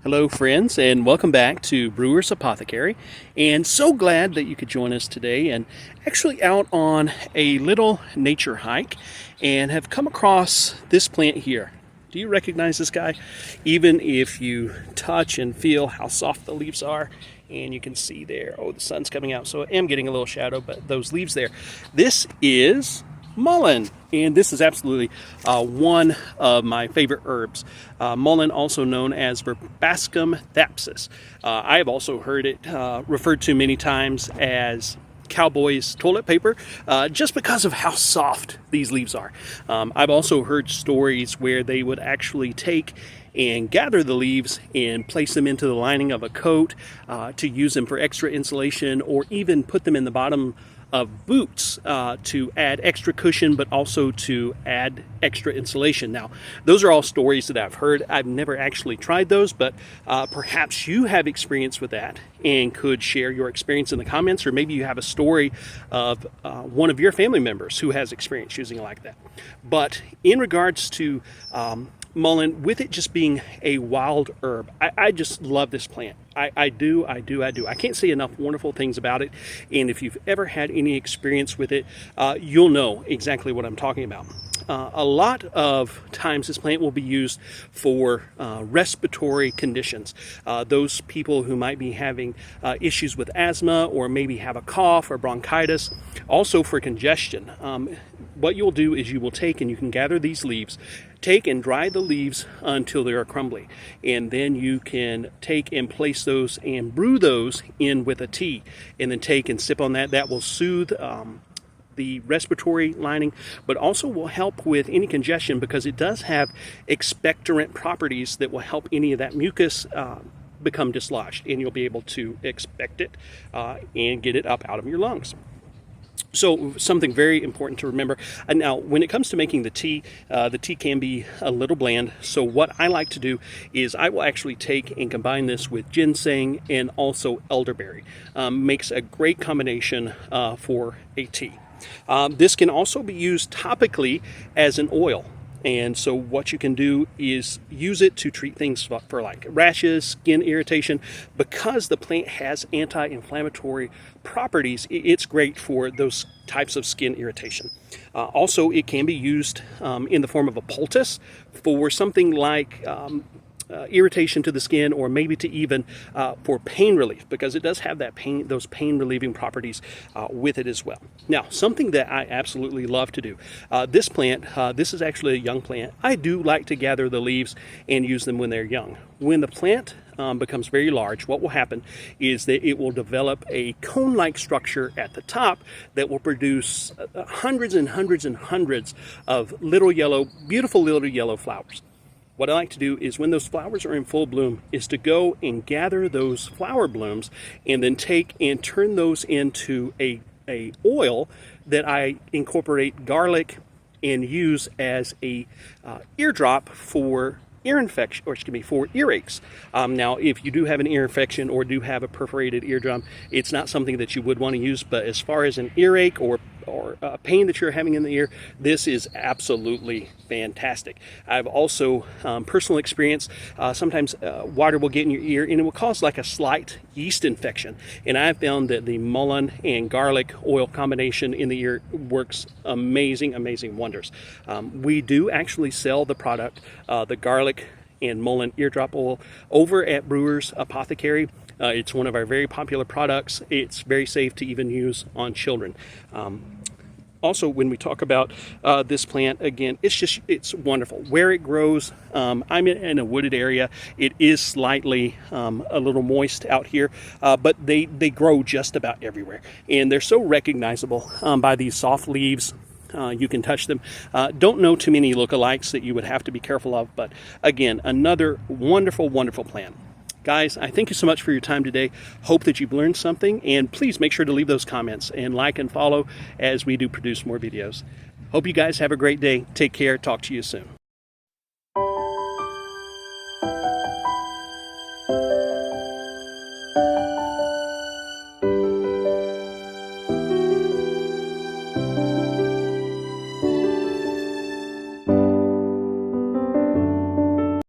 Hello friends, and welcome back to Brewer's Apothecary, and so glad that you could join us today and actually out on a little nature hike and have come across this plant here. Do you recognize this guy? Even if you touch and feel how soft the leaves are, and you can see there, oh, the sun's coming out, so I am getting a little shadow, but those leaves there. This is mullein, and this is absolutely one of my favorite herbs. Mullein, also known as Verbascum thapsus. I have also heard it referred to many times as cowboy's toilet paper, just because of how soft these leaves are. I've also heard stories where they would actually take and gather the leaves and place them into the lining of a coat to use them for extra insulation, or even put them in the bottom of boots to add extra cushion, but also to add extra insulation. Now, those are all stories that I've heard. I've never actually tried those, but perhaps you have experience with that and could share your experience in the comments, or maybe you have a story of one of your family members who has experience using it like that. But in regards to mullein, with it just being a wild herb, I just love this plant. I do. I can't say enough wonderful things about it. And if you've ever had any experience with it, you'll know exactly what I'm talking about. A lot of times this plant will be used for respiratory conditions. Those people who might be having issues with asthma, or maybe have a cough or bronchitis, also for congestion. What you'll do is you will take and you can gather these leaves, take and dry the leaves until they are crumbly, and then you can take and place those and brew those in with a tea, and then take and sip on that. That will soothe the respiratory lining, but also will help with any congestion, because it does have expectorant properties that will help any of that mucus become dislodged, and you'll be able to expect it and get it up out of your lungs. So something very important to remember. And now, when it comes to making the tea can be a little bland. So what I like to do is I will actually take and combine this with ginseng and also elderberry. Makes a great combination for a tea. This can also be used topically as an oil. And so what you can do is use it to treat things for like rashes, skin irritation. Because the plant has anti-inflammatory properties, it's great for those types of skin irritation. Also, it can be used in the form of a poultice for something like irritation to the skin, or maybe to even for pain relief, because it does have that those pain relieving properties with it as well. Now, something that I absolutely love to do, this plant, this is actually a young plant. I do like to gather the leaves and use them when they're young. When the plant becomes very large, what will happen is that it will develop a cone-like structure at the top that will produce hundreds and hundreds and hundreds of little yellow, beautiful little yellow flowers. What I like to do is, when those flowers are in full bloom, is to go and gather those flower blooms and then take and turn those into a oil that I incorporate garlic and use as a eardrop for ear infection, or excuse me, for earaches. Now, if you do have an ear infection or do have a perforated eardrum, it's not something that you would want to use. But as far as an earache or pain that you're having in the ear, this is absolutely fantastic. I've also personal experience. Sometimes water will get in your ear and it will cause like a slight yeast infection. And I've found that the mullein and garlic oil combination in the ear works amazing wonders. We do actually sell the product, the garlic and mullein eardrop oil, over at Brewer's Apothecary. It's one of our very popular products. It's very safe to even use on children. Also, when we talk about this plant, again, it's wonderful. Where it grows, I'm in a wooded area. It is slightly a little moist out here, but they grow just about everywhere. And they're so recognizable by these soft leaves. You can touch them. Don't know too many lookalikes that you would have to be careful of, but again, another wonderful plant. Guys, I thank you so much for your time today. Hope that you've learned something, and please make sure to leave those comments and like and follow as we do produce more videos. Hope you guys have a great day. Take care. Talk to you soon.